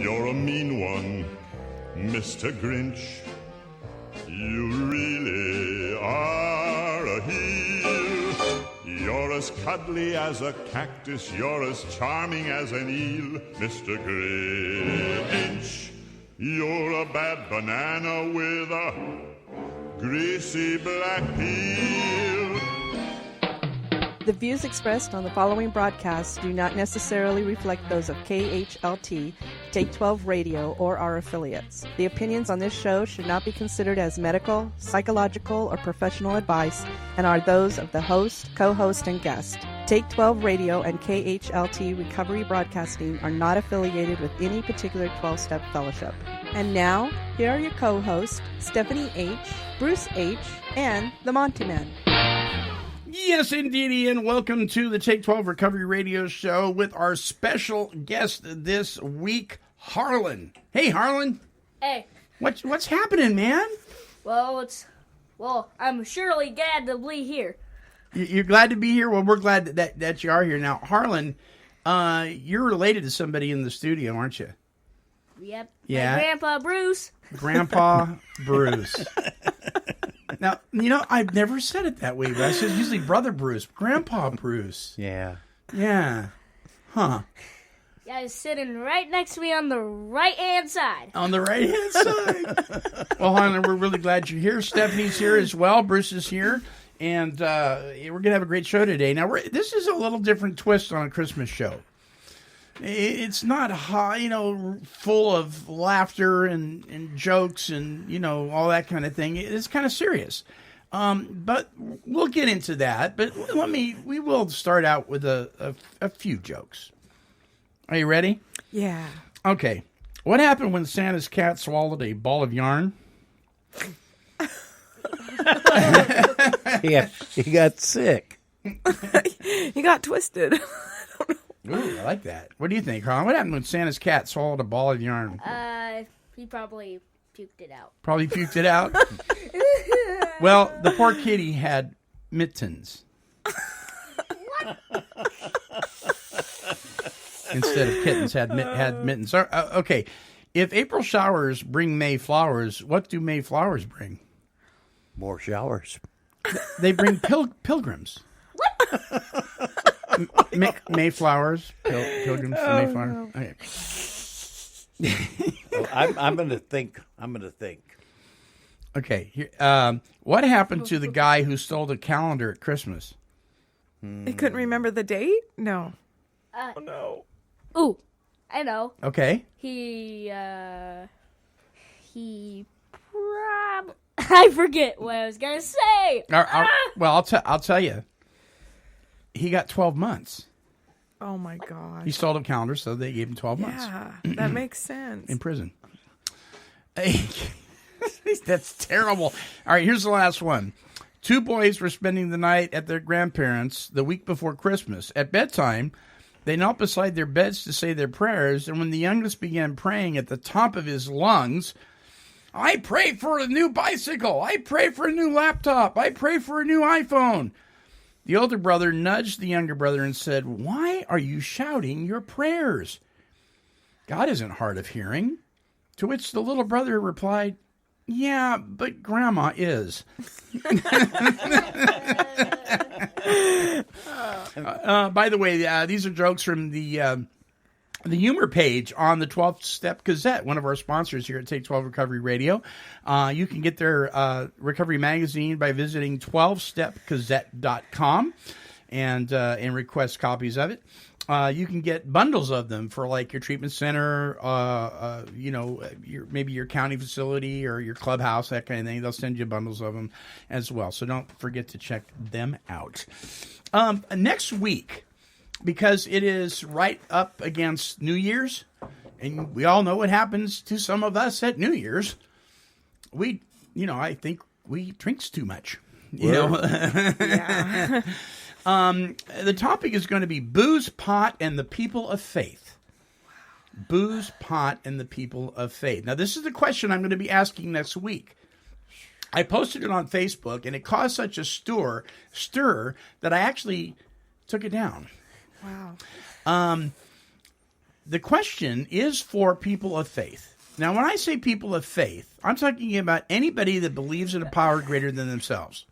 You're a mean one, Mr. Grinch. You really are a heel. You're as cuddly as a cactus. You're as charming as an eel, Mr. Grinch. You're a bad banana with a greasy black peel. The views expressed on the following broadcasts do not necessarily reflect those of KHLT, Take 12 Radio, or our affiliates. The opinions on this show should not be considered as medical, psychological, or professional advice and are those of the host, co-host, and guest. Take 12 Radio and KHLT Recovery Broadcasting are not affiliated with any particular 12-step fellowship. And now, here are your co-hosts, Stephanie H., Bruce H., and the Monty Man. Yes, indeed, Ian. Welcome to the Take 12 Recovery Radio Show with our special guest this week, Harlan. Hey, Harlan. Hey. What's happening, man? Well, I'm surely glad to be here. You're glad to be here? Well, we're glad that you are here. Now, Harlan, you're related to somebody in the studio, aren't you? Yep. Yeah. My Grandpa Bruce. Grandpa Bruce. Now, I've never said it that way, but I said usually Brother Bruce, Grandpa Bruce. Yeah. Yeah. Huh. Yeah, he's sitting right next to me on the right-hand side. On the right-hand side. Well, Harlan, we're really glad you're here. Stephanie's here as well. Bruce is here. And we're going to have a great show today. Now, this is a little different twist on a Christmas show. It's not high, full of laughter and jokes and, all that kind of thing. It's kind of serious. But we'll get into that. But we will start out with a few jokes. Are you ready? Yeah. Okay. What happened when Santa's cat swallowed a ball of yarn? He got sick. He got twisted. Ooh, I like that. What do you think, Harlan? What happened when Santa's cat swallowed a ball of yarn? He probably puked it out. Probably puked it out? Well, the poor kitty had mittens. What? Instead of kittens, had mittens. Okay, if April showers bring May flowers, what do May flowers bring? More showers. They bring pilgrims. What? Mayflowers, pilgrims, Mayflower. No. Okay. Well, I'm going to think. Okay. Here, what happened to the guy who stole the calendar at Christmas? He couldn't remember the date? No. Oh, no. Ooh, I know. Okay. I forget what I was gonna say. Well, I'll tell you. He got 12 months. Oh, my gosh. He stole the calendar, so they gave him 12 months. Yeah, that makes sense. In prison. That's terrible. All right, here's the last one. Two boys were spending the night at their grandparents' the week before Christmas. At bedtime, they knelt beside their beds to say their prayers, and when the youngest began praying at the top of his lungs, I pray for a new bicycle. I pray for a new laptop. I pray for a new iPhone. The older brother nudged the younger brother and said, why are you shouting your prayers? God isn't hard of hearing. To which the little brother replied, yeah, but Grandma is. By the way, these are jokes from the humor page on the 12-Step Gazette, one of our sponsors here at Take 12 Recovery Radio. You can get their recovery magazine by visiting 12stepgazette.com and request copies of it. You can get bundles of them for like your treatment center, maybe your county facility or your clubhouse, that kind of thing. They'll send you bundles of them as well. So don't forget to check them out. Next week, because it is right up against New Year's, and we all know what happens to some of us at New Year's. I think we drinks too much. Yeah. The topic is going to be booze, pot, and the people of faith. Wow. Booze, pot, and the people of faith. Now, this is the question I'm going to be asking next week. I posted it on Facebook, and it caused such a stir that I actually took it down. Wow. the question is for people of faith. Now, when I say people of faith, I'm talking about anybody that believes in a power greater than themselves.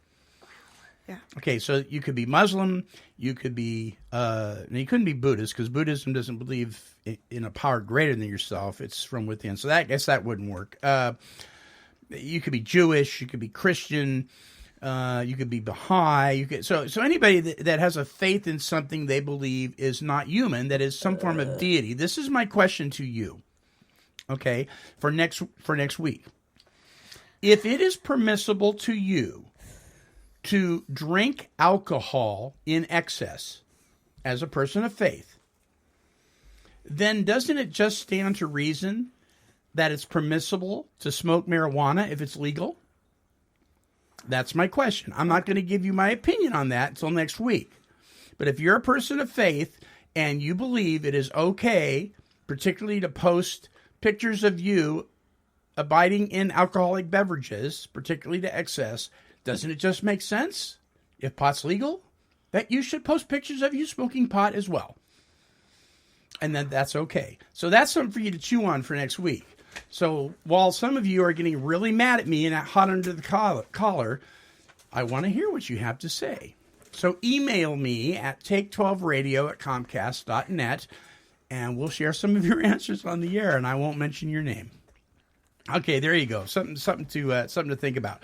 Yeah. Okay, so you could be Muslim, you could be, you couldn't be Buddhist because Buddhism doesn't believe in a power greater than yourself. It's from within. So I guess that wouldn't work. You could be Jewish, you could be Christian, you could be Baha'i. So anybody that has a faith in something they believe is not human, that is some form of deity. This is my question to you. Okay, for next week. If it is permissible to you to drink alcohol in excess as a person of faith, then doesn't it just stand to reason that it's permissible to smoke marijuana if it's legal? That's my question. I'm not going to give you my opinion on that until next week. But if you're a person of faith and you believe it is okay, particularly to post pictures of you abiding in alcoholic beverages, particularly to excess, doesn't it just make sense, if pot's legal, that you should post pictures of you smoking pot as well? And then that's okay. So that's something for you to chew on for next week. So while some of you are getting really mad at me and hot under the collar, I want to hear what you have to say. So email me at take12radio@comcast.net, and we'll share some of your answers on the air, and I won't mention your name. Okay, there you go. Something to think about.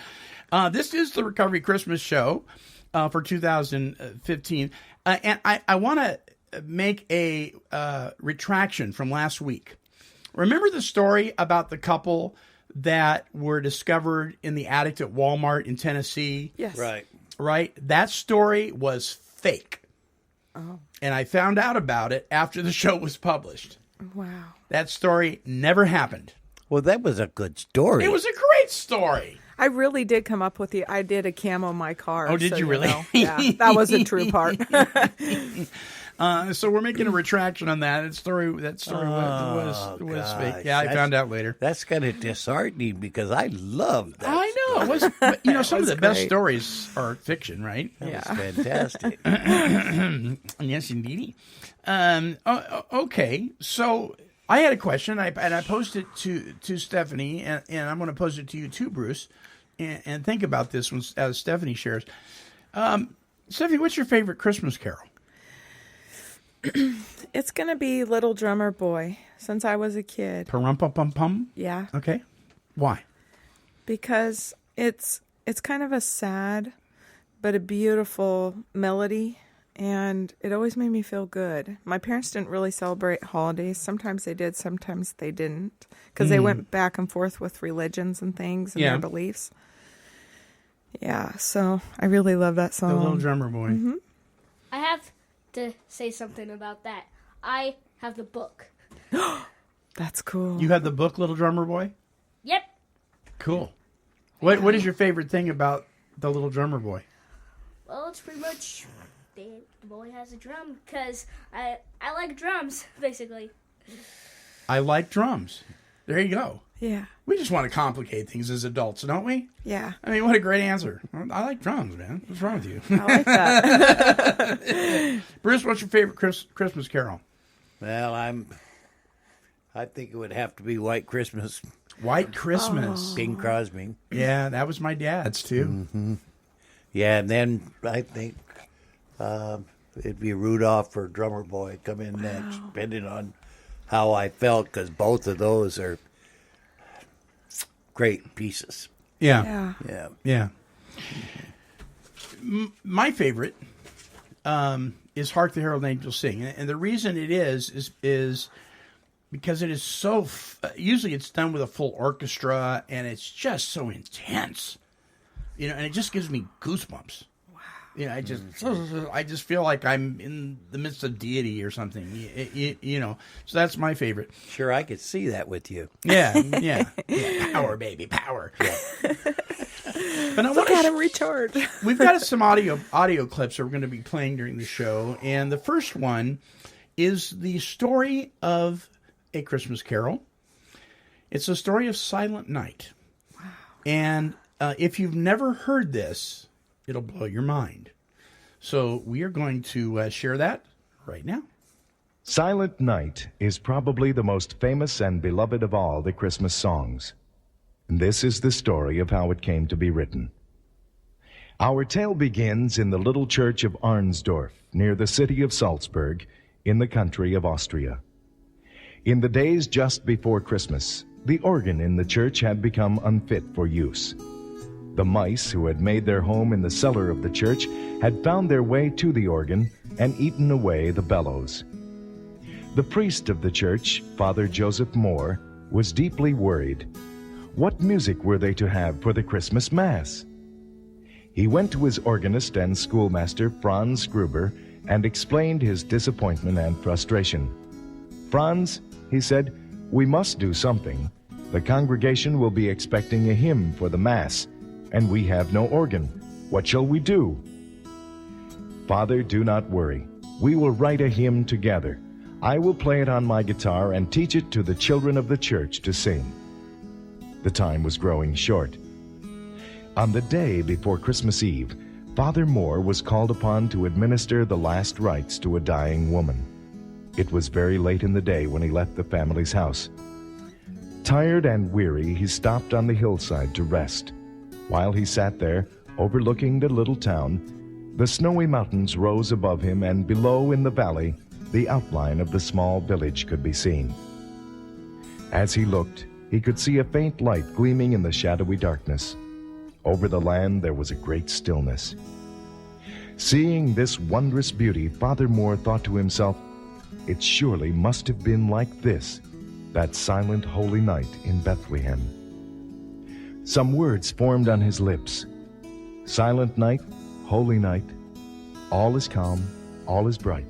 This is the Recovery Christmas Show for 2015, and I want to make a retraction from last week. Remember the story about the couple that were discovered in the attic at Walmart in Tennessee? Yes. Right? That story was fake. Oh. And I found out about it after the show was published. Wow. That story never happened. Well, that was a good story. It was a great story. I really did come up with I did a camo my car. Oh, did you really? Yeah, that was a true part. So we're making a retraction on that. That story was fake. Yeah, I found out later. That's kind of disheartening because I love that. I know. It was, but, some of the best stories are fiction, right? That was fantastic. Yes, indeed. Okay, so I had a question, and I posted it to Stephanie, and I'm going to pose it to you too, Bruce, and think about this one as Stephanie shares. Stephanie, what's your favorite Christmas carol? It's going to be Little Drummer Boy, since I was a kid. Pum-pum-pum-pum? Yeah. Okay. Why? Because it's kind of a sad but a beautiful melody, and it always made me feel good. My parents didn't really celebrate holidays. Sometimes they did, sometimes they didn't, because they went back and forth with religions and things and their beliefs. Yeah, so I really love that song. The Little Drummer Boy. Mm-hmm. I have to say something about that. I have the book. That's cool. You have the book, Little Drummer Boy? Yep. Cool. What is your favorite thing about the Little Drummer Boy? Well, it's pretty much the boy has a drum because I like drums, basically. I like drums. There you go. Yeah. We just want to complicate things as adults, don't we? Yeah. I mean, what a great answer. I like drums, man. What's wrong with you? I like that. Bruce, what's your favorite Christmas carol? Well, I think it would have to be White Christmas. White Christmas. Bing Crosby. Yeah, that was my dad's, too. Mm-hmm. Yeah, and then I think it'd be Rudolph or Drummer Boy come in next, depending on how I felt, because both of those are great pieces. Yeah. Yeah. My favorite is Hark the Herald Angels Sing. And the reason it is because it is so, usually it's done with a full orchestra, and it's just so intense. And it just gives me goosebumps. Wow. I just feel like I'm in the midst of deity or something. So that's my favorite. Sure, I could see that with you. Yeah. Power, baby, power. Yeah. But I Look at him recharge. We've got some audio clips that we're going to be playing during the show, and the first one is the story of A Christmas Carol. It's the story of Silent Night. Wow. And if you've never heard this, it'll blow your mind. So we are going to share that right now. Silent Night is probably the most famous and beloved of all the Christmas songs. And this is the story of how it came to be written. Our tale begins in the little church of Arnsdorf, near the city of Salzburg, in the country of Austria. In the days just before Christmas, the organ in the church had become unfit for use. The mice who had made their home in the cellar of the church had found their way to the organ and eaten away the bellows. The priest of the church, Father Joseph Moore, was deeply worried. What music were they to have for the Christmas Mass? He went to his organist and schoolmaster, Franz Gruber, and explained his disappointment and frustration. "Franz," he said, "we must do something. The congregation will be expecting a hymn for the Mass, and we have no organ. What shall we do?" "Father, do not worry. We will write a hymn together. I will play it on my guitar and teach it to the children of the church to sing." The time was growing short. On the day before Christmas Eve, Father Moore was called upon to administer the last rites to a dying woman. It was very late in the day when he left the family's house. Tired and weary, he stopped on the hillside to rest. While he sat there, overlooking the little town, the snowy mountains rose above him, and below in the valley, the outline of the small village could be seen. As he looked, he could see a faint light gleaming in the shadowy darkness. Over the land there was a great stillness. Seeing this wondrous beauty, Father Moore thought to himself, "It surely must have been like this, that silent holy night in Bethlehem." Some words formed on his lips. Silent night, holy night, all is calm, all is bright.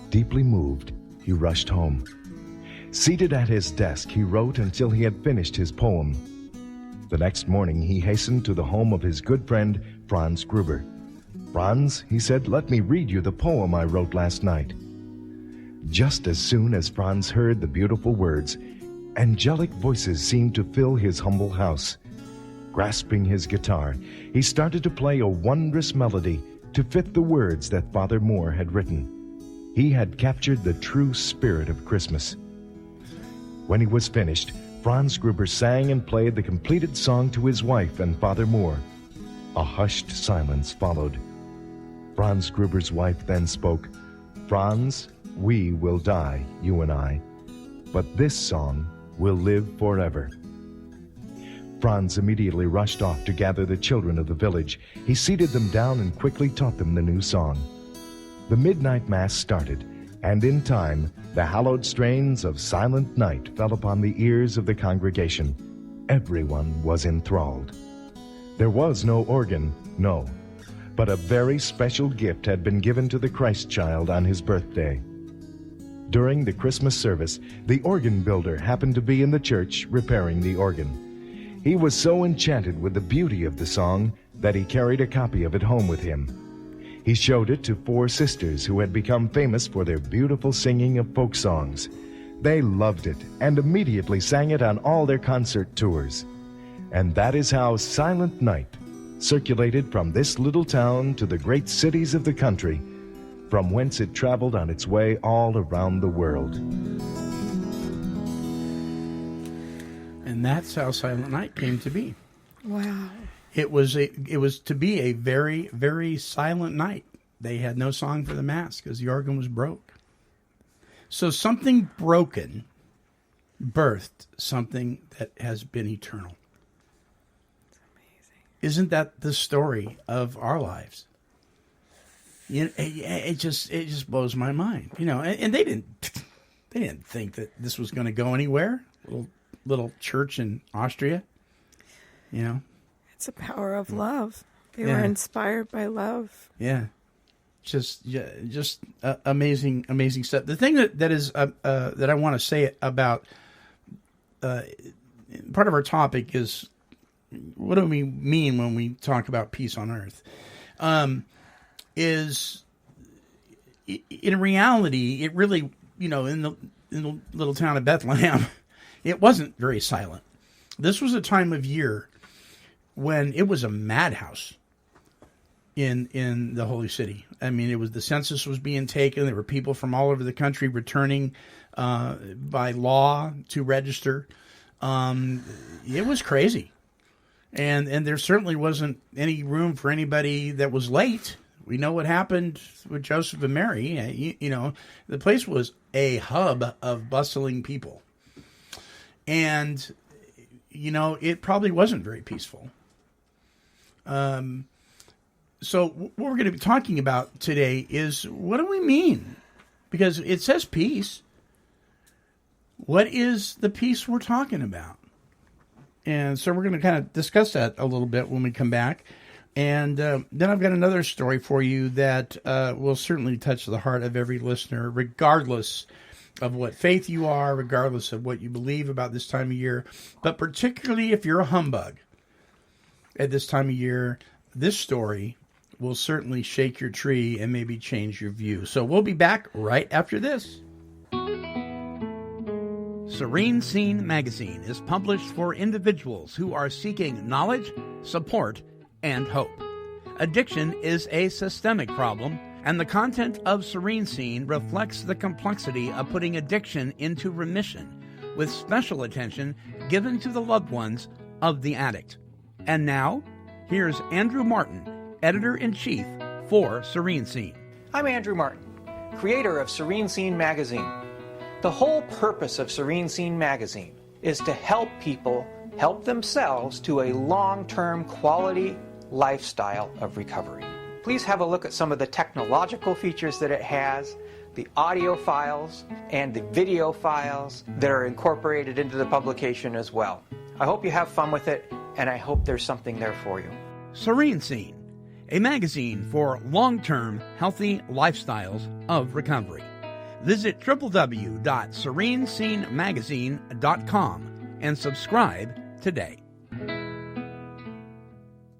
Deeply moved, he rushed home. Seated at his desk, he wrote until he had finished his poem. The next morning, he hastened to the home of his good friend, Franz Gruber. "Franz," he said, "let me read you the poem I wrote last night." Just as soon as Franz heard the beautiful words, angelic voices seemed to fill his humble house. Grasping his guitar, he started to play a wondrous melody to fit the words that Father Moore had written. He had captured the true spirit of Christmas. When he was finished, Franz Gruber sang and played the completed song to his wife and Father Moore. A hushed silence followed. Franz Gruber's wife then spoke. "Franz, we will die, you and I, but this song will live forever." Franz immediately rushed off to gather the children of the village. He seated them down and quickly taught them the new song. The midnight mass started, and in time, the hallowed strains of Silent Night fell upon the ears of the congregation. Everyone was enthralled. There was no organ, no, but a very special gift had been given to the Christ child on his birthday. During the Christmas service, the organ builder happened to be in the church repairing the organ. He was so enchanted with the beauty of the song that he carried a copy of it home with him. He showed it to 4 sisters who had become famous for their beautiful singing of folk songs. They loved it and immediately sang it on all their concert tours. And that is how Silent Night circulated from this little town to the great cities of the country, from whence it traveled on its way all around the world. And that's how Silent Night came to be. Wow. It was to be a very, very silent night. They had no song for the Mass because the organ was broke. So something broken birthed something that has been eternal. That's amazing. Isn't that the story of our lives? You know, it just blows my mind. You know, and they didn't think that this was going to go anywhere. Little church in Austria. You know. It's the power of love. They were inspired by love. Yeah. Just amazing stuff. The thing that is that I want to say about part of our topic is, what do we mean when we talk about peace on earth? Is in reality, it really, you know, in the little town of Bethlehem, it wasn't very silent. This was a time of year when it was a madhouse. in the Holy City. I mean, it was the census was being taken. There were people from all over the country returning by law to register. It was crazy. And there certainly wasn't any room for anybody that was late. We know what happened with Joseph and Mary. You know, the place was a hub of bustling people. And, you know, it probably wasn't very peaceful. So what we're going to be talking about today is, what do we mean? Because it says peace. What is the peace we're talking about? And so we're going to kind of discuss that a little bit when we come back. And then I've got another story for you that will certainly touch the heart of every listener, regardless of what faith you are, regardless of what you believe about this time of year. But particularly if you're a humbug at this time of year, this story will certainly shake your tree and maybe change your view. So we'll be back right after this. Serene Scene magazine is published for individuals who are seeking knowledge, support, and hope. Addiction is a systemic problem, and the content of Serene Scene reflects the complexity of putting addiction into remission, with special attention given to the loved ones of the addict. And now, here's Andrew Martin, Editor-in-Chief for Serene Scene. I'm Andrew Martin, creator of Serene Scene magazine. The whole purpose of Serene Scene magazine is to help people help themselves to a long-term quality lifestyle of recovery. Please have a look at some of the technological features that it has, the audio files, and the video files that are incorporated into the publication as well. I hope you have fun with it, and I hope there's something there for you. Serene Scene, a magazine for long-term healthy lifestyles of recovery. Visit www.serenescenemagazine.com and subscribe today.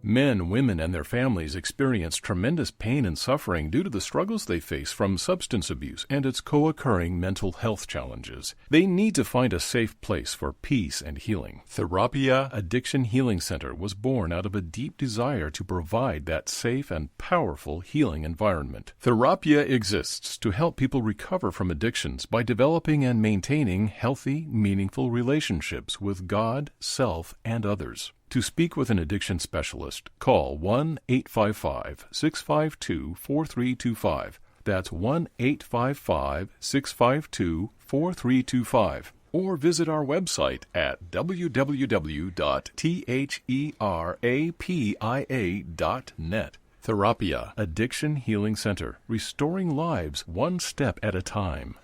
Men, women, and their families experience tremendous pain and suffering due to the struggles they face from substance abuse and its co-occurring mental health challenges. They need to find a safe place for peace and healing. Therapia Addiction Healing Center was born out of a deep desire to provide that safe and powerful healing environment. Therapia exists to help people recover from addictions by developing and maintaining healthy, meaningful relationships with God, self, and others. To speak with an addiction specialist, call 1-855-652-4325. That's 1-855-652-4325. Or visit our website at www.therapia.net. Therapia Addiction Healing Center, restoring lives one step at a time.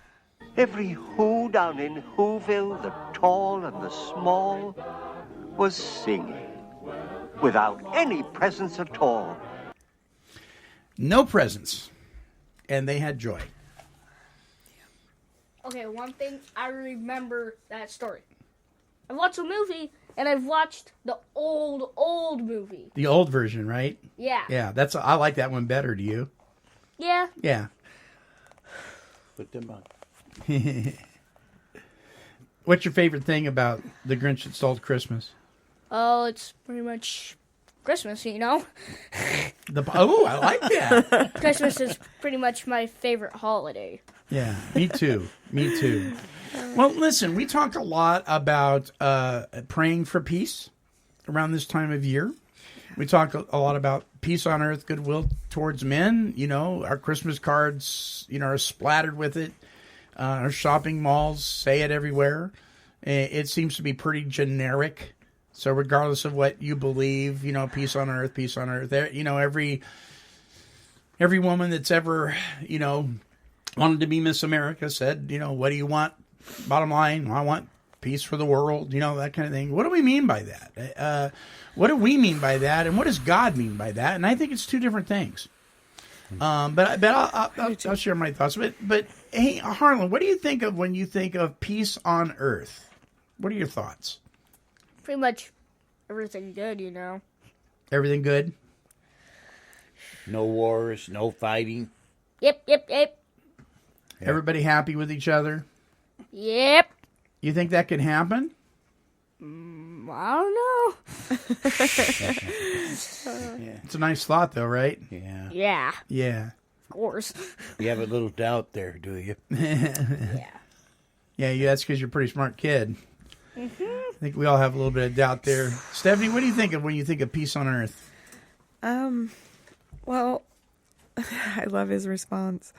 Every who down in Whoville, the tall and the small, was singing without any presents at all. No presents. And they had joy. Okay, one thing I remember that story. I've watched a movie, and I've watched the old movie. The old version, right? Yeah. Yeah, I like that one better. Do you? Yeah. Yeah. Put them on. What's your favorite thing about The Grinch That Stole Christmas? Oh, it's pretty much Christmas, you know? I like that. Christmas is pretty much my favorite holiday. Yeah, me too. Me too. Well, listen, we talk a lot about praying for peace around this time of year. We talk a lot about peace on earth, goodwill towards men. You know, our Christmas cards, are splattered with it. Our shopping malls say it everywhere. It seems to be pretty generic. So regardless of what you believe, peace on earth, peace on earth. Every woman that's ever, wanted to be Miss America said, what do you want? Bottom line, I want peace for the world, that kind of thing. What do we mean by that? What do we mean by that? And what does God mean by that? And I think it's two different things. But I'll share my thoughts. But hey, Harlan, what do you think of when you think of peace on earth? What are your thoughts? Pretty much everything good, Everything good? No wars, no fighting. Yep. Everybody happy with each other? Yep. You think that could happen? I don't know. It's a nice thought, though, right? Yeah. Yeah, Yeah. of course. You have a little doubt there, do you? Yeah. Yeah, that's because you're a pretty smart kid. I think we all have a little bit of doubt there. Stephanie, what do you think of when you think of peace on earth? Well, I love his response.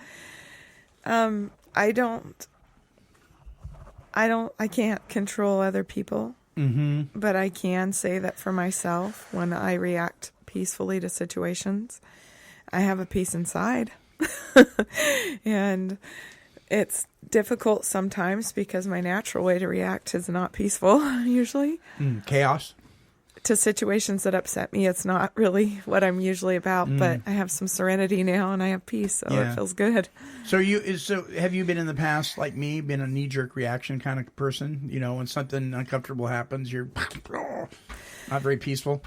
I can't control other people, but I can say that for myself, when I react peacefully to situations, I have a peace inside. And it's difficult sometimes because my natural way to react is not peaceful, usually. Chaos. To situations that upset me, it's not really what I'm usually about, but I have some serenity now and I have peace, so it feels good. So have you been in the past, like me, been a knee-jerk reaction kind of person? You know, when something uncomfortable happens, you're not very peaceful?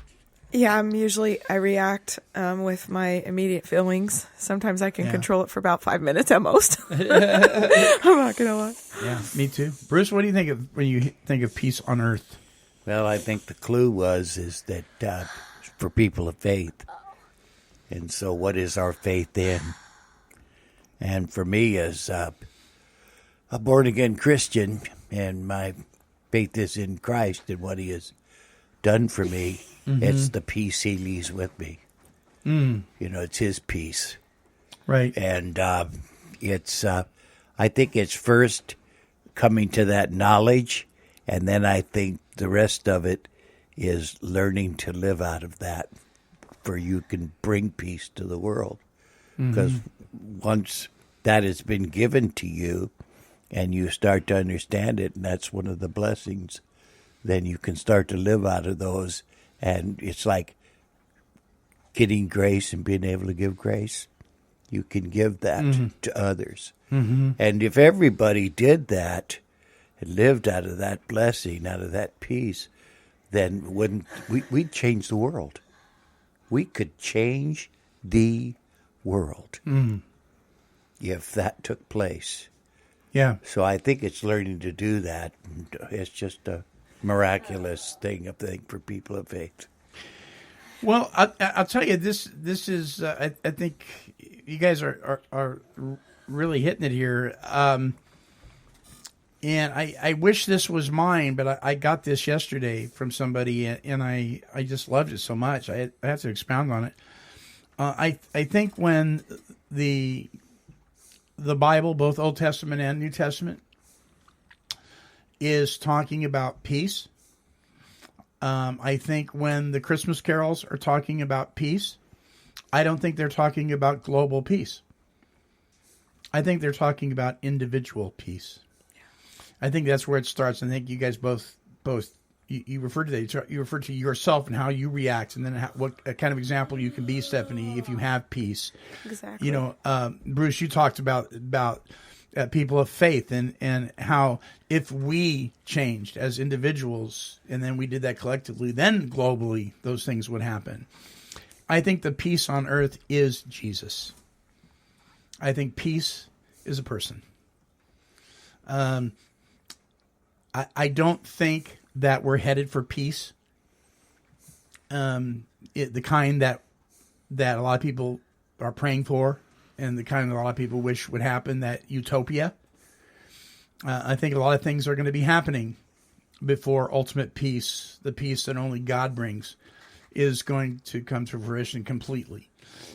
Yeah, I react with my immediate feelings. Sometimes I can control it for about 5 minutes at most. I'm not going to lie. Yeah, me too. Bruce, what do you think of when you think of peace on earth? Well, I think the clue is that for people of faith. And so what is our faith in? And for me, as a born-again Christian, and my faith is in Christ and what he has done for me, it's the peace he leaves with me. You know, it's his peace. Right. And it's, I think it's first coming to that knowledge, and then I think the rest of it is learning to live out of that, for you can bring peace to the world. Because once that has been given to you and you start to understand it, and that's one of the blessings, then you can start to live out of those. And it's like getting grace and being able to give grace. You can give that to others. And if everybody did that and lived out of that blessing, out of that peace, then we'd change the world. We could change the world if that took place. Yeah. So I think it's learning to do that. It's just a miraculous thing, I think, for people of faith. Well, I'll tell you, this is, I think you guys are really hitting it here. And I wish this was mine, but I got this yesterday from somebody, and I just loved it so much. I have to expound on it. I think when the Bible, both Old Testament and New Testament, is talking about peace, I think when the Christmas carols are talking about peace, I don't think they're talking about global peace. I think they're talking about individual peace. I think that's where it starts. I think you guys both you referred to that. You referred to yourself and how you react, and then what kind of example you can be, Stephanie, if you have peace. Exactly. You know, Bruce, you talked about people of faith and how if we changed as individuals and then we did that collectively, then globally those things would happen. I think the peace on earth is Jesus. I think peace is a person. I don't think that we're headed for peace. The kind that a lot of people are praying for, and the kind that a lot of people wish would happen, that utopia. I think a lot of things are going to be happening before ultimate peace, the peace that only God brings, is going to come to fruition completely.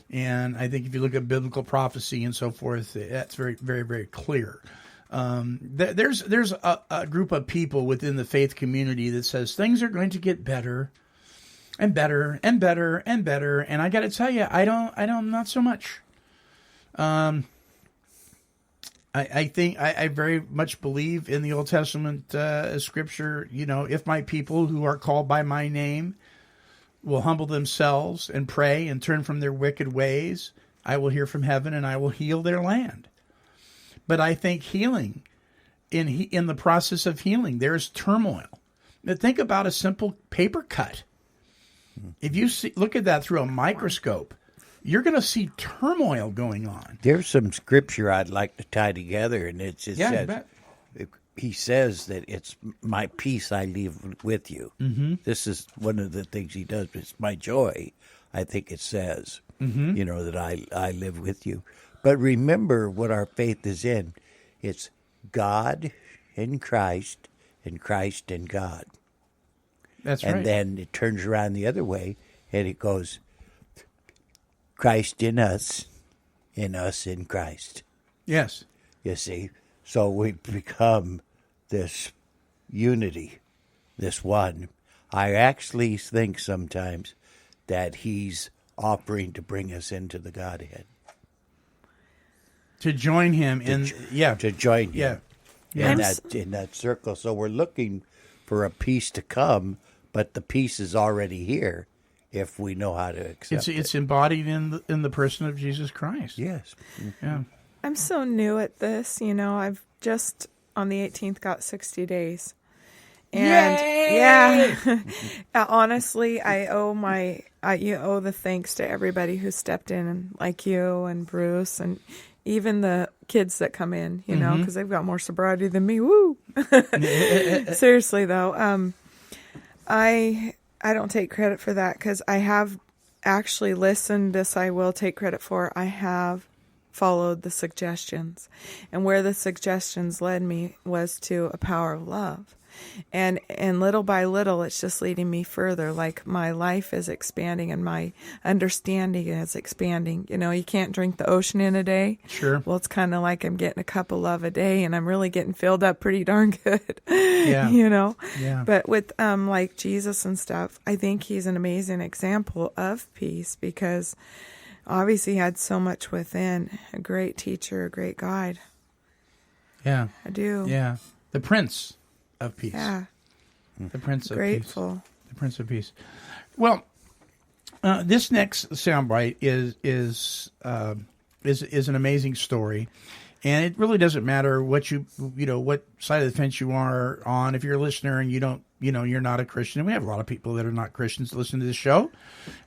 And I think if you look at biblical prophecy and so forth, that's very, very, very clear. There's a group of people within the faith community that says things are going to get better and better and better and better. And I got to tell you, I don't, not so much. I think I very much believe in the Old Testament scripture. You know, if my people who are called by my name will humble themselves and pray and turn from their wicked ways, I will hear from heaven and I will heal their land. But I think healing, in the process of healing, there's turmoil. Now think about a simple paper cut. If you look at that through a microscope, you're going to see turmoil going on. There's some scripture I'd like to tie together, and it says, he says that it's my peace I leave with you. Mm-hmm. This is one of the things he does. It's my joy, I think it says, that I live with you. But remember what our faith is in. It's God in Christ and Christ in God. That's right. And then it turns around the other way, and it goes, Christ in us in Christ. Yes. You see? So we become this unity, this one. I actually think sometimes that he's offering to bring us into the Godhead. To join him to join him in that circle. So we're looking for a peace to come, but the peace is already here if we know how to accept it. It's embodied in the person of Jesus Christ. Yes. Yeah. I'm so new at this. I've just on the 18th got 60 days. And Yay! Honestly, I owe the thanks to everybody who stepped in, and like you and Bruce and even the kids that come in, because they've got more sobriety than me. Woo! Seriously though, I don't take credit for that because I have actually listened. This I will take credit for. I have followed the suggestions, and where the suggestions led me was to a power of love. And little by little, it's just leading me further. Like my life is expanding and my understanding is expanding. You can't drink the ocean in a day. Sure. Well, it's kind of like I'm getting a cup of love a day, and I'm really getting filled up pretty darn good. Yeah. Yeah. But with like Jesus and stuff, I think he's an amazing example of peace because obviously he had so much within. A great teacher, a great guide. Yeah. I do. Yeah. The Prince of Peace. Yeah. The Prince of Grateful. Peace. The Prince of Peace. Well, this next soundbite is an amazing story, and it really doesn't matter what what side of the fence you are on. If you're a listener and you're not a Christian, and we have a lot of people that are not Christians listen to this show.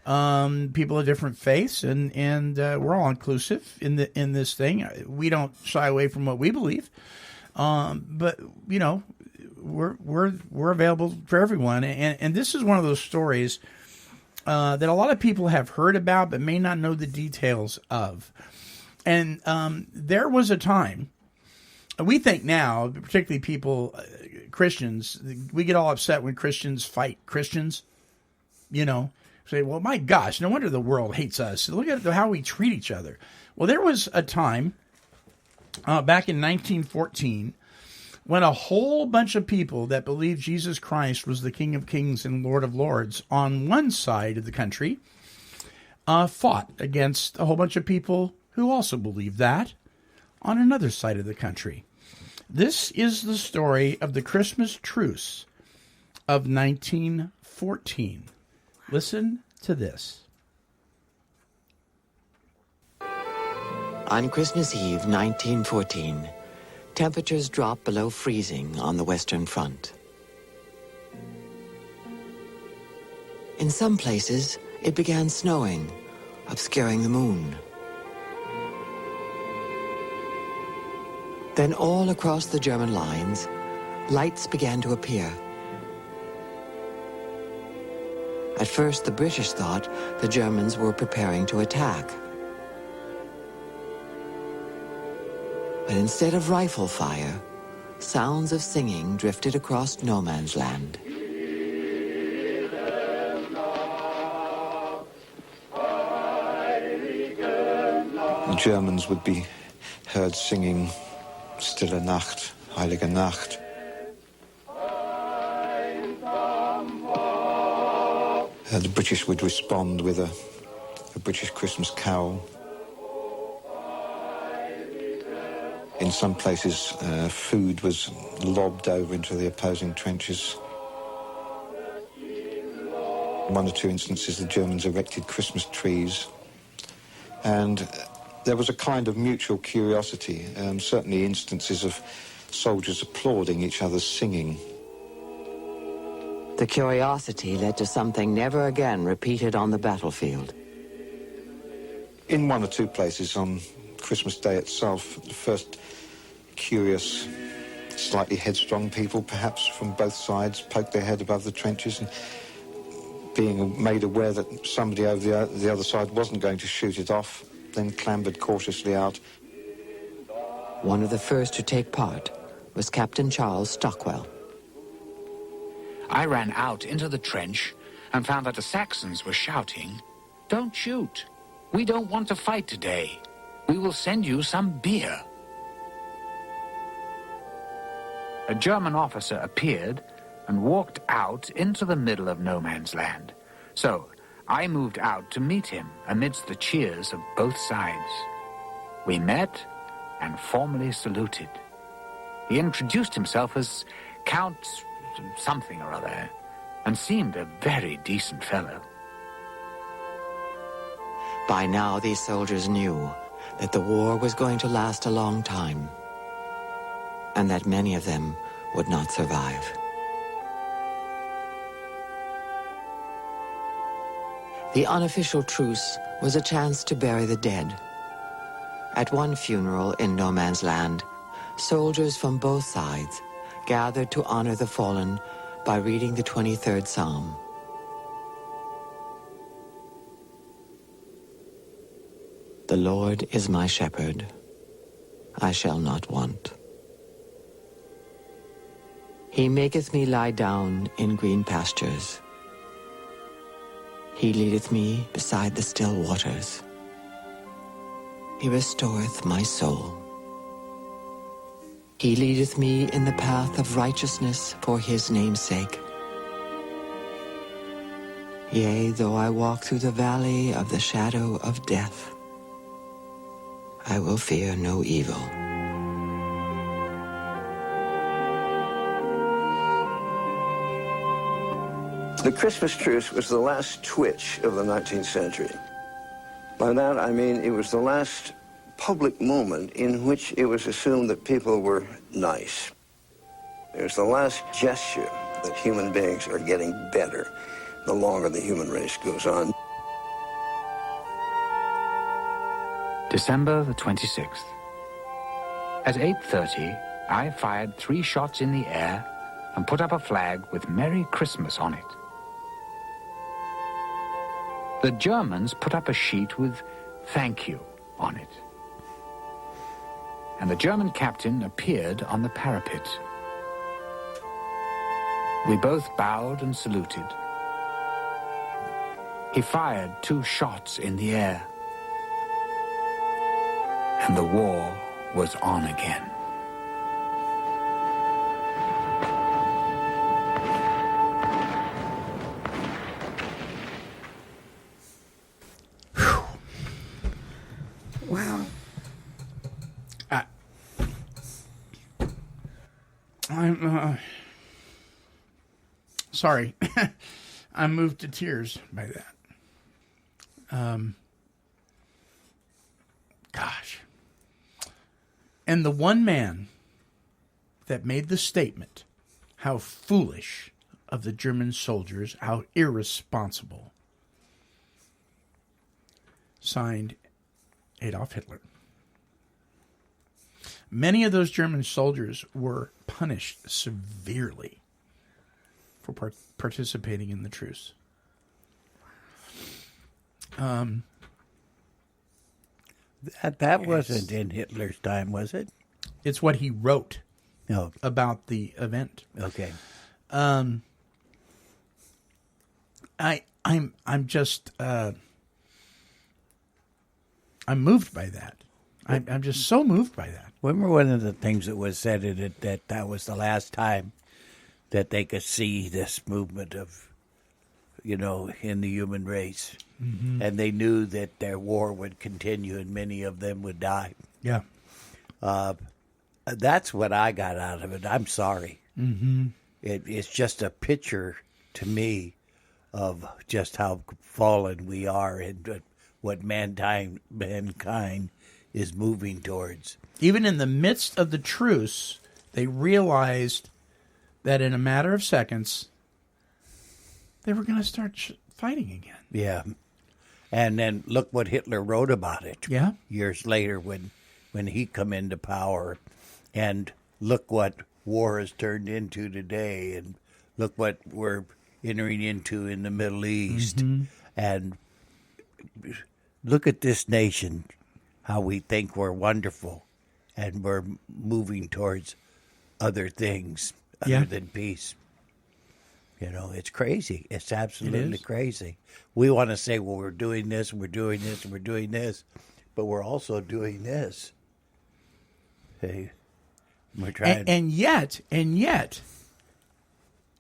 People of different faiths, and we're all inclusive in this thing. We don't shy away from what we believe, but we're available for everyone, and this is one of those stories that a lot of people have heard about but may not know the details of. And there was a time, we think now, particularly people, Christians, we get all upset when Christians fight Christians. Say, well, my gosh, no wonder the world hates us. Look at how we treat each other. Well, there was a time back in 1914 when a whole bunch of people that believed Jesus Christ was the King of Kings and Lord of Lords on one side of the country fought against a whole bunch of people who also believed that on another side of the country. This is the story of the Christmas truce of 1914. Listen to this. On Christmas Eve, 1914, temperatures dropped below freezing on the Western Front. In some places, it began snowing, obscuring the moon. Then all across the German lines, lights began to appear. At first, the British thought the Germans were preparing to attack. But instead of rifle fire, sounds of singing drifted across no man's land. The Germans would be heard singing Stille Nacht, Heilige Nacht. The British would respond with a British Christmas carol. In some places, food was lobbed over into the opposing trenches. In one or two instances, the Germans erected Christmas trees. And there was a kind of mutual curiosity, certainly instances of soldiers applauding each other's singing. The curiosity led to something never again repeated on the battlefield. In one or two places on Christmas Day itself, the first curious slightly headstrong people, perhaps from both sides, poked their head above the trenches and being made aware that somebody over the other side wasn't going to shoot it off, then clambered cautiously out. One of the first to take part was Captain Charles Stockwell. I ran out into the trench and found that the Saxons were shouting, "Don't shoot! We don't want to fight today. We will send you some beer." A German officer appeared and walked out into the middle of no man's land. So I moved out to meet him amidst the cheers of both sides. We met and formally saluted. He introduced himself as Count something or other and seemed a very decent fellow. By now, these soldiers knew that the war was going to last a long time, and that many of them would not survive. The unofficial truce was a chance to bury the dead. At one funeral in no man's land, soldiers from both sides gathered to honor the fallen by reading the 23rd Psalm. The Lord is my shepherd, I shall not want. He maketh me lie down in green pastures. He leadeth me beside the still waters. He restoreth my soul. He leadeth me in the path of righteousness for his name's sake. Yea, though I walk through the valley of the shadow of death, I will fear no evil. The Christmas truce was the last twitch of the 19th century. By that, I mean it was the last public moment in which it was assumed that people were nice. It was the last gesture that human beings are getting better the longer the human race goes on. December the 26th. At 8:30, I fired 3 shots in the air and put up a flag with Merry Christmas on it. The Germans put up a sheet with "Thank you" on it. And the German captain appeared on the parapet. We both bowed and saluted. He fired 2 shots in the air. And the war was on again. Wow. I'm sorry. I'm moved to tears by that. Gosh. And the one man that made the statement, how foolish of the German soldiers, how irresponsible, signed Adolf Hitler. Many of those German soldiers were punished severely for participating in the truce. That wasn't in Hitler's time, was it? It's what he wrote No. about the event. Okay. I'm just I'm moved by that. I'm just so moved by that. Remember one of the things that was said in it that was the last time that they could see this movement of, in the human race. Mm-hmm. And they knew that their war would continue and many of them would die. Yeah. That's what I got out of it. I'm sorry. Mm-hmm. It's just a picture to me of just how fallen we are and what mankind is moving towards. Even in the midst of the truce, they realized that in a matter of seconds, they were going to start fighting again. Yeah. And then look what Hitler wrote about it. Yeah. Years later when he come into power. And look what war has turned into today, and look what we're entering into in the Middle East. And look at this nation, how we think we're wonderful, and we're moving towards other things other than peace. You know, it's crazy. It's absolutely crazy. We want to say, well, we're doing this, we're doing this, we're doing this, but we're also doing this. Hey, we're trying. And yet,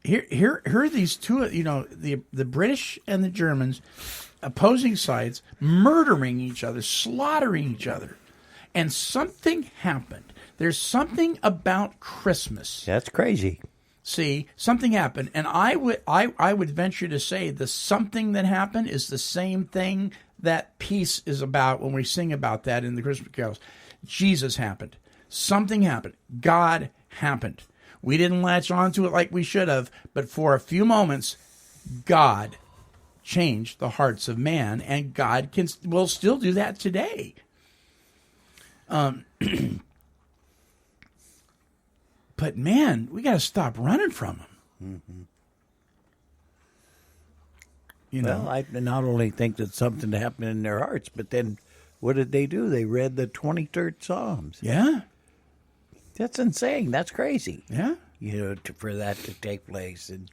here are these two. You know, the British and the Germans, opposing sides, murdering each other, slaughtering each other, and something happened. There's something about Christmas. That's crazy. See, something happened, and I would venture to say the something that happened is the same thing that peace is about when we sing about that in the Christmas carols. Jesus happened. Something happened. God happened. We didn't latch onto it like we should have, but for a few moments, God changed the hearts of man, and God will still do that today. But man, we got to stop running from him. You know, well, I not only think that something happened in their hearts, but then what did they do? They read the 23rd Psalms. Yeah. That's insane. That's crazy. Yeah. You know, for that to take place. And,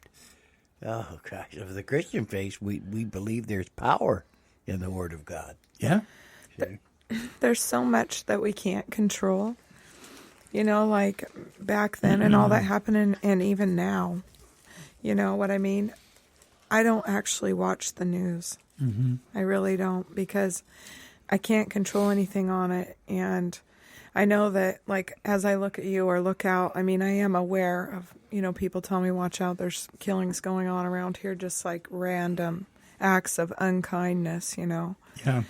oh, gosh, of the Christian faith, we believe there's power in the Word of God. Yeah. There's so much that we can't control. You know, like back then and all that happened, and even now. You know what I mean? I don't actually watch the news. I really don't, because I can't control anything on it. And I know that, like, as I look at you or look out, I mean, I am aware of, you know, people tell me, watch out, there's killings going on around here, just like random acts of unkindness, you know. Yeah.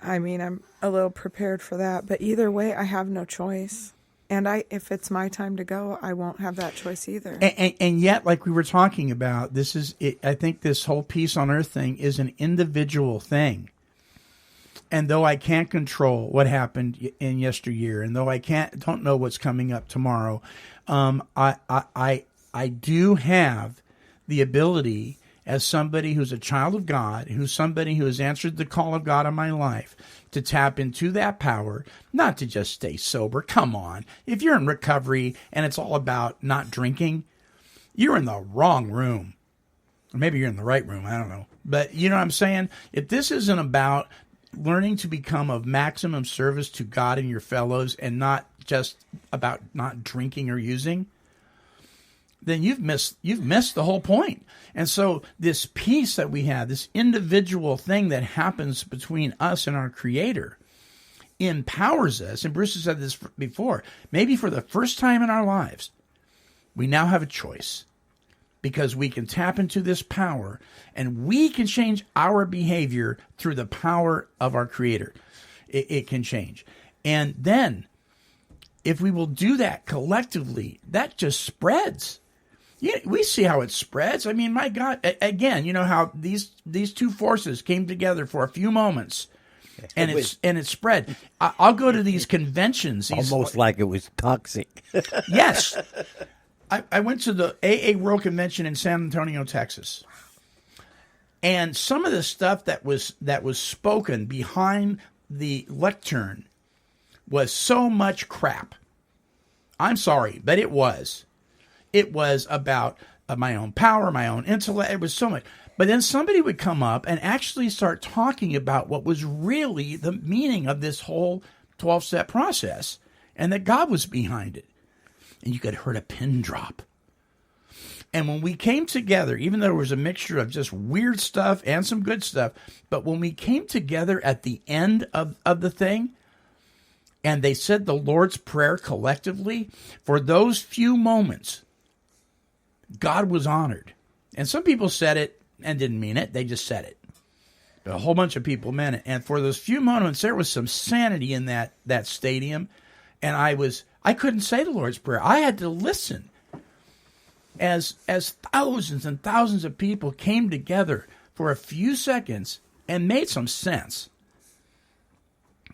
I mean, I'm a little prepared for that. But either way, I have no choice. And if it's my time to go, I won't have that choice either. And yet, like we were talking about, this is, I think this whole peace on earth thing is an individual thing. And though I can't control what happened in yesteryear, and though I don't know what's coming up tomorrow, I do have the ability, as somebody who's a child of God, who's somebody who has answered the call of God in my life, to tap into that power, not to just stay sober. Come on. If you're in recovery and it's all about not drinking, you're in the wrong room. Or maybe you're in the right room. I don't know. But you know what I'm saying? If this isn't about learning to become of maximum service to God and your fellows, and not just about not drinking or using, then you've missed the whole point. And so this peace that we have, this individual thing that happens between us and our Creator, empowers us. And Bruce has said this before, maybe for the first time in our lives, we now have a choice, because we can tap into this power and we can change our behavior through the power of our Creator. It can change. And then if we will do that collectively, that just spreads. Yeah, we see how it spreads. I mean, my God, again, you know how these two forces came together for a few moments, and it spread. I'll go to these conventions. Almost like it was toxic. Yes. I went to the AA World Convention in San Antonio, Texas. And some of the stuff that was spoken behind the lectern was so much crap. I'm sorry, but it was. It was about my own power, my own intellect. It was so much. But then somebody would come up and actually start talking about what was really the meaning of this whole 12-step process, and that God was behind it. And you could hear a pin drop. And when we came together, even though there was a mixture of just weird stuff and some good stuff, but when we came together at the end of the thing, and they said the Lord's Prayer collectively, for those few moments, God was honored. And some people said it and didn't mean it. They just said it. But a whole bunch of people meant it. And for those few moments, there was some sanity in that stadium. And I couldn't say the Lord's Prayer. I had to listen as thousands and thousands of people came together for a few seconds and made some sense.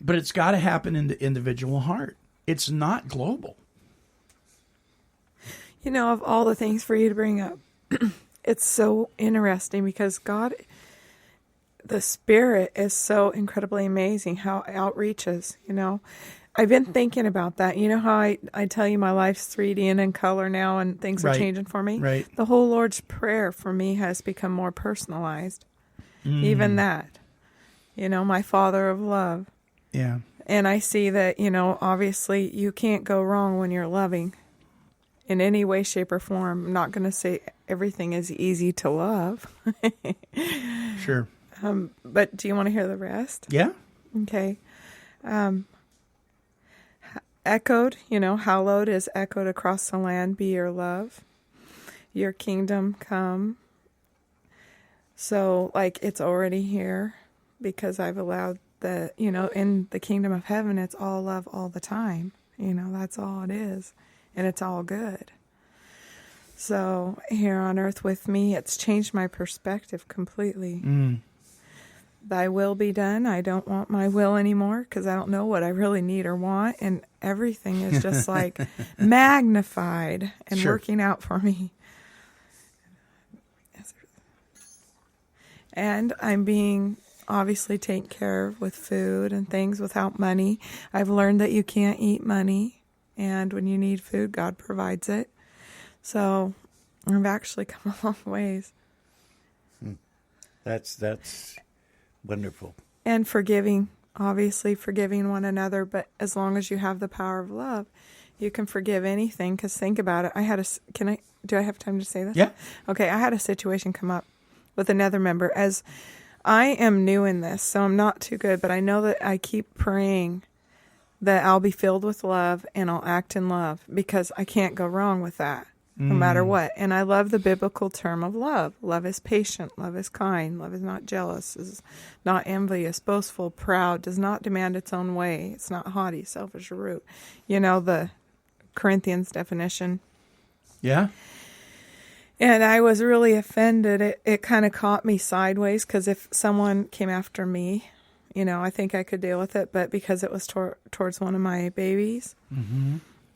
But it's got to happen in the individual heart. It's not global. You know, of all the things for you to bring up, it's so interesting because God, the Spirit is so incredibly amazing how it outreaches, you know. I've been thinking about that. You know how I tell you my life's 3D and in color now and things are changing for me? Right. The whole Lord's Prayer for me has become more personalized. Even that. You know, my Father of love. Yeah. And I see that, you know, obviously you can't go wrong when you're loving in any way, shape, or form. I'm not going to say everything is easy to love. Sure. But do you want to hear the rest? Yeah. Okay. Echoed, you know, hallowed is echoed across the land, be your love. Your kingdom come. So, like, it's already here because I've allowed the, you know, in the kingdom of heaven, it's all love all the time. You know, that's all it is. And it's all good. So, here on earth with me, it's changed my perspective completely. Thy will be done. I don't want my will anymore because I don't know what I really need or want. And everything is just like magnified and working out for me. And I'm being obviously taken care of with food and things without money. I've learned that you can't eat money. And when you need food, God provides it. So I've actually come a long ways. That's wonderful. And forgiving, obviously forgiving one another. But as long as you have the power of love, you can forgive anything. Because think about it. Do I have time to say this? Yeah. Okay, I had a situation come up with another member. As I am new in this, so I'm not too good. But I know that I keep praying that I'll be filled with love and I'll act in love because I can't go wrong with that no matter what. And I love the biblical term of love. Love is patient. Love is kind. Love is not jealous, is not envious, boastful, proud, does not demand its own way. It's not haughty, selfish, or rude. You know, the Corinthians definition. Yeah. And I was really offended. It kind of caught me sideways because if someone came after me, you know, I think I could deal with it, but because it was towards one of my babies,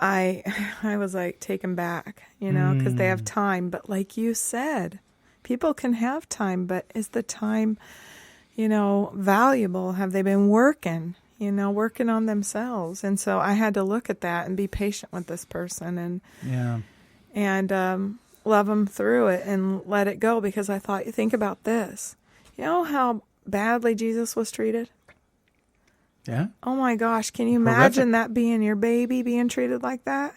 I was like taken back, you know, because they have time. But like you said, people can have time, but is the time, you know, valuable? Have they been working, you know, working on themselves? And so I had to look at that and be patient with this person and love them through it and let it go because I thought, you think about this. You know how badly Jesus was treated? Yeah. Oh my gosh, can you imagine that being your baby being treated like that?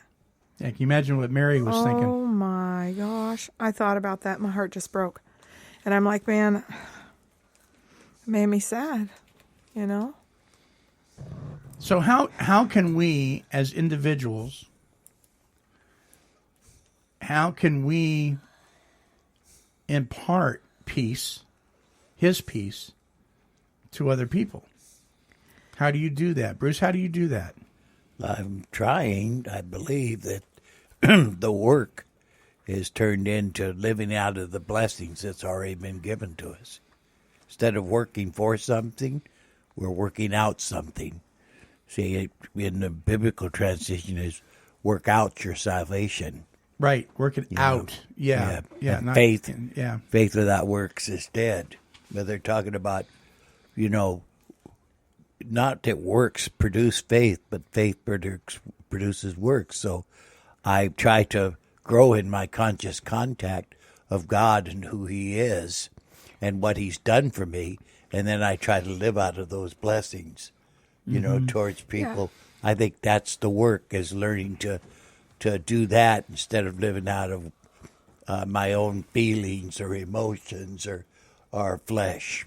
Yeah, can you imagine what Mary was thinking? Oh my gosh. I thought about that. My heart just broke. And I'm like, man, it made me sad, you know? So how can we as individuals, how can we impart peace, his peace, to other people? How do you do that? Bruce, how do you do that? I'm trying. I believe that the work is turned into living out of the blessings that's already been given to us. Instead of working for something, we're working out something. See, in the biblical transition is work out your salvation. Right, work it out. Yeah. Faith without works is dead. But they're talking about, you know, not that works produce faith, but faith produces works. So I try to grow in my conscious contact of God and who he is and what he's done for me. And then I try to live out of those blessings, you know, towards people. Yeah. I think that's the work, is learning to do that instead of living out of my own feelings or emotions or flesh.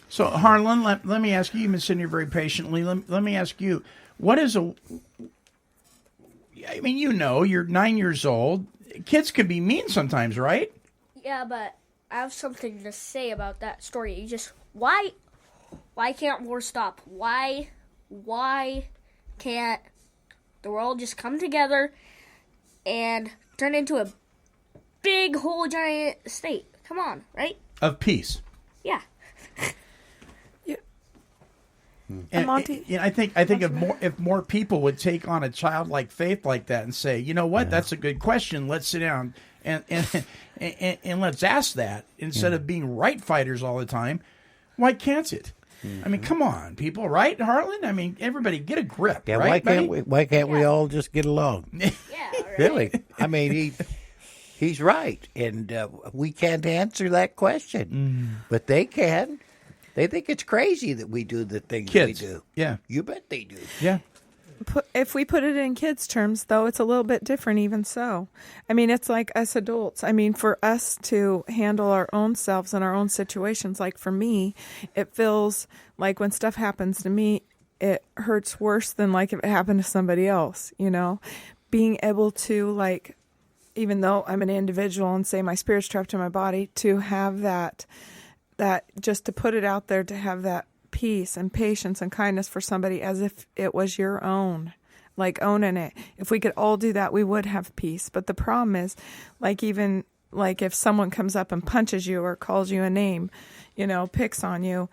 So, Harlan, let me ask you. You've been sitting here very patiently. Let me ask you, what is I mean, you know, you're 9 years old. Kids can be mean sometimes, right? Yeah, but I have something to say about that story. Why can't war stop? Why can't the world just come together and turn into a big, whole, giant state? Come on, right? Of peace. Yeah. And Monty, I think if more people would take on a childlike faith like that and say, you know what, that's a good question. Let's sit down and let's ask that instead of being right fighters all the time. Why can't it? I mean, come on, people, right, Harlan? I mean, everybody get a grip. Yeah, right, why can't we all just get along? Yeah, right. Really? I mean, he's right, and we can't answer that question, but they can. They think it's crazy that we do the things Kids. we do. Yeah, you bet they do. Yeah. If we put it in kids' terms, though, it's a little bit different even so. I mean, it's like us adults. I mean, for us to handle our own selves and our own situations, like for me, it feels like when stuff happens to me, it hurts worse than like if it happened to somebody else, you know? Being able to, like, even though I'm an individual and say my spirit's trapped in my body, to have that just to put it out there, to have that peace and patience and kindness for somebody as if it was your own, like owning it. If we could all do that, we would have peace. But the problem is, like, even like if someone comes up and punches you or calls you a name, you know, picks on you,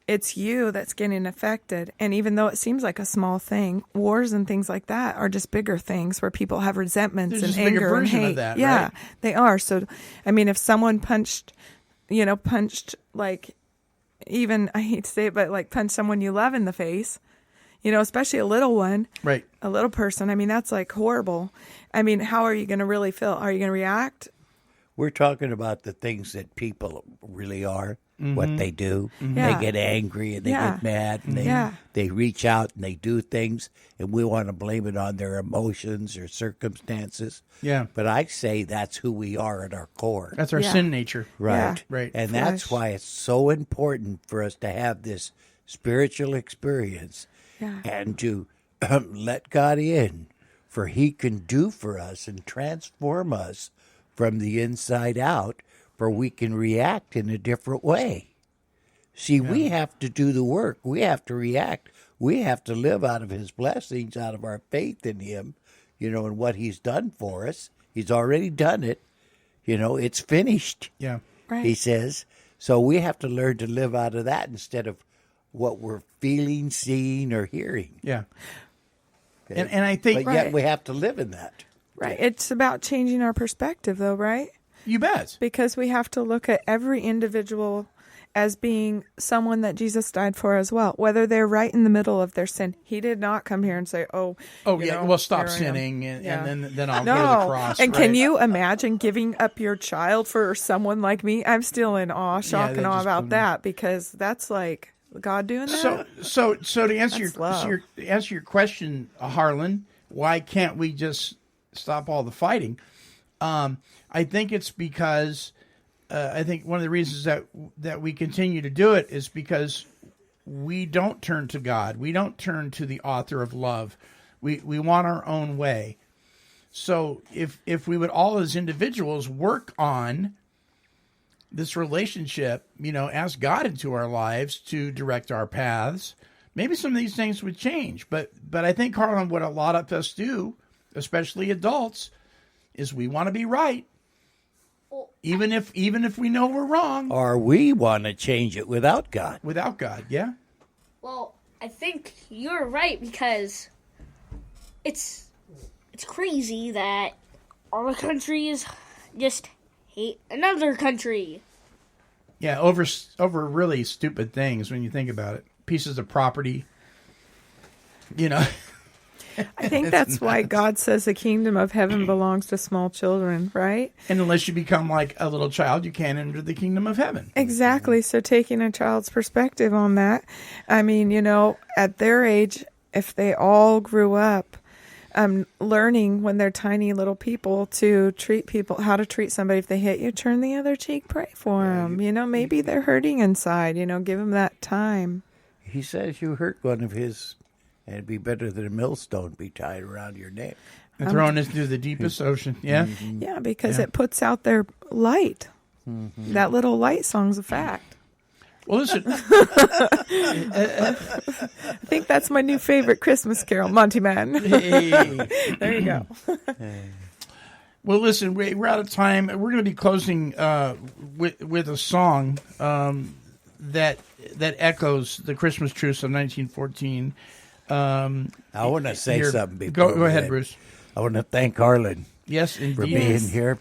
it's you that's getting affected. And even though it seems like a small thing, wars and things like that are just bigger things where people have resentments and anger and hate. Of that, yeah, right? They are. So, I mean, if someone punched like, even, I hate to say it, but like punch someone you love in the face, you know, especially a little one, right? A little person. I mean, that's like horrible. I mean, how are you going to really feel? Are you going to react? We're talking about the things that people really are, what they do. Yeah. They get angry and they get mad and they reach out and they do things, and we want to blame it on their emotions or circumstances. Yeah. But I say that's who we are at our core. That's our sin nature. Right. Yeah. Right. And that's why it's so important for us to have this spiritual experience and to let God in, for he can do for us and transform us from the inside out, for we can react in a different way. See, we have to do the work. We have to react. We have to live out of his blessings, out of our faith in him, you know, and what he's done for us. He's already done it. You know, it's finished. Yeah. Right. He says. So we have to learn to live out of that instead of what we're feeling, seeing, or hearing. Yeah. Okay? And I think... But yet we have to live in that. Right. It's about changing our perspective, though, right? You bet. Because we have to look at every individual as being someone that Jesus died for as well, whether they're right in the middle of their sin. He did not come here and say, well, stop sinning, and then I'll go to the cross. And can you imagine giving up your child for someone like me? I'm still in awe, shock and awe about that, because that's like God doing that. So to answer your question, Harlan, why can't we just stop all the fighting? I think it's because I think one of the reasons that we continue to do it is because we don't turn to God. We don't turn to the author of love. We want our own way. So if we would all as individuals work on this relationship, you know, ask God into our lives to direct our paths, maybe some of these things would change. But I think, Harlan, what a lot of us do, especially adults, is we want to be right, even if we know we're wrong. Or we want to change it without God. Without God, yeah. Well, I think you're right, because it's crazy that all the countries just hate another country. Yeah, over really stupid things when you think about it. Pieces of property, you know. I think that's why God says the kingdom of heaven belongs to small children, right? And unless you become like a little child, you can't enter the kingdom of heaven. Exactly. So taking a child's perspective on that, I mean, you know, at their age, if they all grew up learning when they're tiny little people to treat people, how to treat somebody. If they hit you, turn the other cheek, pray for them. You know, maybe they're hurting inside, you know, give them that time. He says you hurt one of his, and it'd be better than a millstone be tied around your neck. And thrown into the deepest ocean, yeah? Mm-hmm. Yeah, because it puts out their light. Mm-hmm. That little light song's a fact. Well, listen. I think that's my new favorite Christmas carol, Monty Man. Hey. There you go. Well, listen, we're out of time. We're going to be closing with a song. that echoes the Christmas truce of 1914. I want to say something. Go ahead, Bruce. I want to thank Harlan. Yes, indeed. For being here,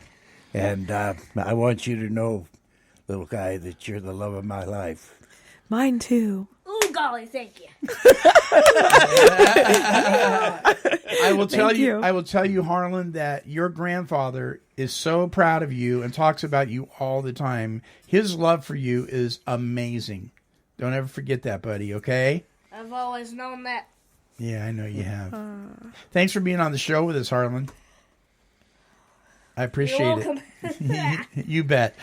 and I want you to know, little guy, that you're the love of my life. Mine too. Ooh, golly, thank you. I will tell you, Harlan, that your grandfather is so proud of you and talks about you all the time. His love for you is amazing. Don't ever forget that, buddy, okay? I've always known that. Yeah, I know you have. Thanks for being on the show with us, Harlan. I appreciate it. You bet.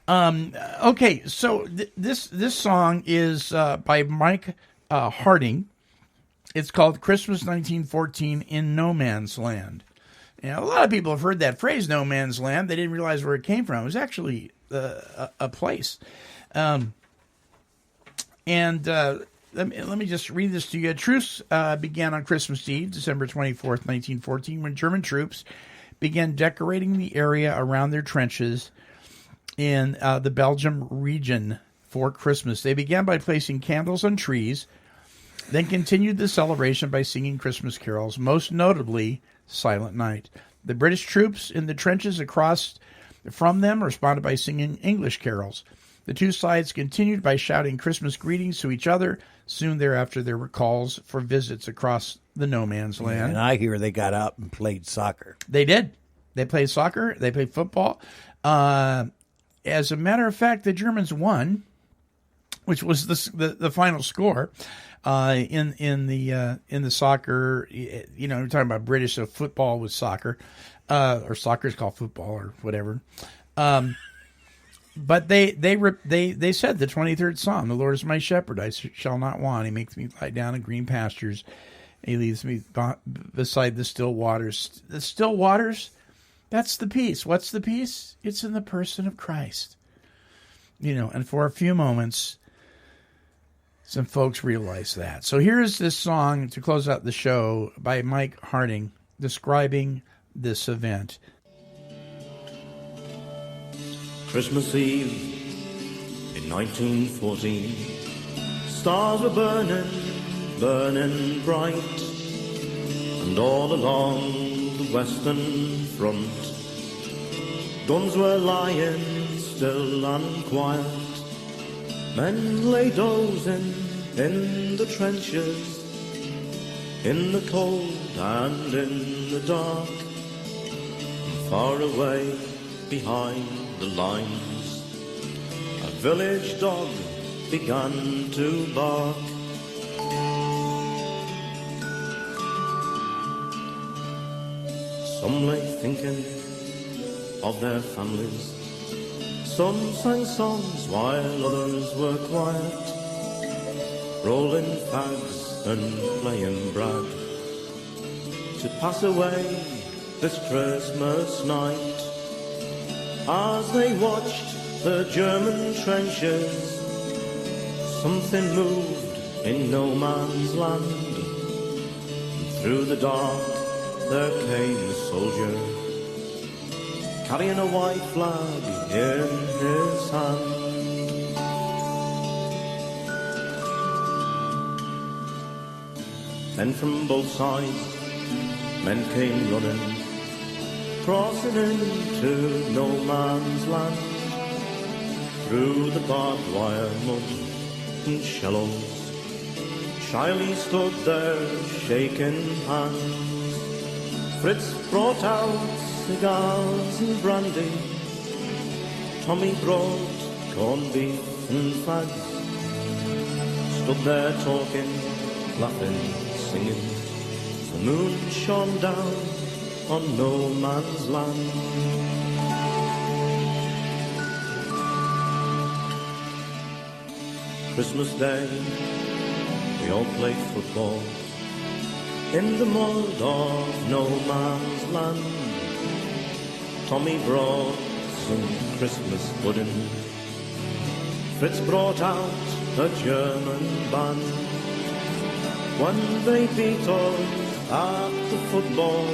Okay, so this song is by Mike Harding. It's called Christmas 1914 in No Man's Land. Now, a lot of people have heard that phrase, no man's land. They didn't realize where it came from. It was actually a place. Let me just read this to you. A truce began on Christmas Eve, December 24th, 1914, when German troops began decorating the area around their trenches in the Belgium region for Christmas. They began by placing candles on trees, then continued the celebration by singing Christmas carols, most notably Silent Night. The British troops in the trenches across from them responded by singing English carols. The two sides continued by shouting Christmas greetings to each other. Soon thereafter, there were calls for visits across the no man's land. And I hear they got out and played soccer. They did. They played soccer. They played football. As a matter of fact, the Germans won, which was the final score in the soccer. You know, we're talking about British, so football was soccer, or soccer is called football or whatever. But they said the 23rd Psalm, the Lord is my shepherd, I shall not want. He makes me lie down in green pastures. He leads me beside the still waters. The still waters, that's the peace. What's the peace? It's in the person of Christ. You know, and for a few moments, some folks realized that. So here's this song to close out the show by Mike Harding describing this event. Christmas Eve in 1914, stars were burning bright, and all along the western front, guns were lying still and quiet. Men lay dozing in the trenches, in the cold and in the dark, and far away behind the lines, a village dog began to bark. Some lay thinking of their families, some sang songs while others were quiet, rolling fags and playing brag, to pass away this Christmas night. As they watched the German trenches, something moved in no man's land. And through the dark there came a soldier, carrying a white flag in his hand. Then from both sides men came running, crossing into no man's land, through the barbed wire mud and shallows. Shyly stood there shaking hands. Fritz brought out cigars and brandy, Tommy brought corned beef and fags. Stood there talking, laughing, singing. The moon shone down on no man's land. Christmas Day, we all played football in the mud of no man's land. Tommy brought some Christmas pudding, Fritz brought out a German band. When they beat us at the football,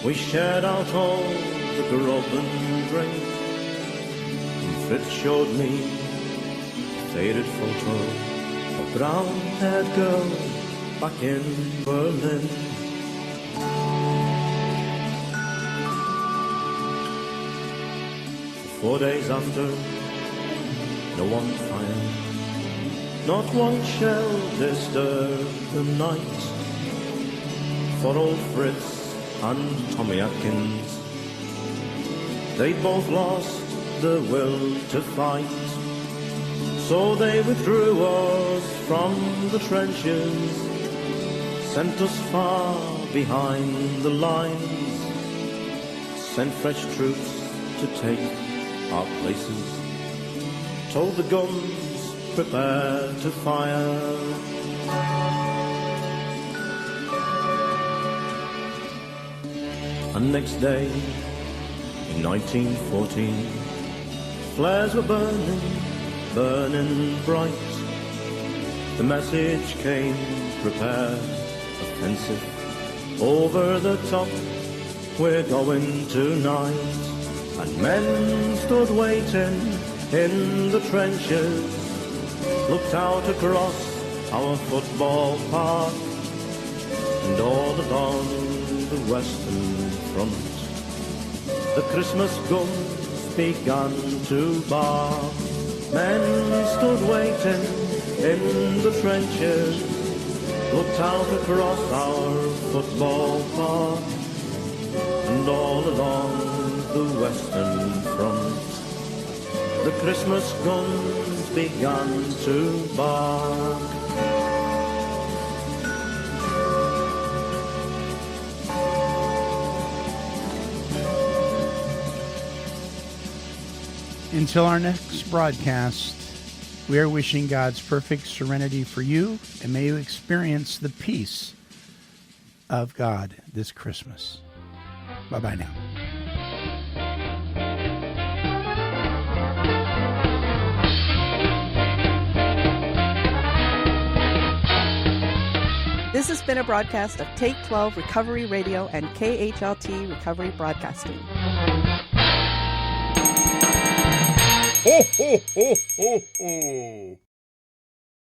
we shared out all the grub and drink, and Fritz showed me faded photo, a brown-haired girl back in Berlin. For 4 days after, no one fired, not one shell disturbed the night. For old Fritz and Tommy Atkins, they both lost the will to fight. So they withdrew us from the trenches, sent us far behind the lines, sent fresh troops to take our places, told the guns, prepare to fire. And next day, in 1914, flares were burning, burning bright. The message came, prepare, offensive, over the top, we're going tonight. And men stood waiting in the trenches, looked out across our football park, and all along the western front, the Christmas guns began to bark. Men stood waiting in the trenches, looked out across our football park, and all along the western front, the Christmas guns began to bark. Until our next broadcast, we are wishing God's perfect serenity for you, and may you experience the peace of God this Christmas. Bye-bye now. This has been a broadcast of Take 12 Recovery Radio and KHLT Recovery Broadcasting. Ho, ho, ho, ho, ho.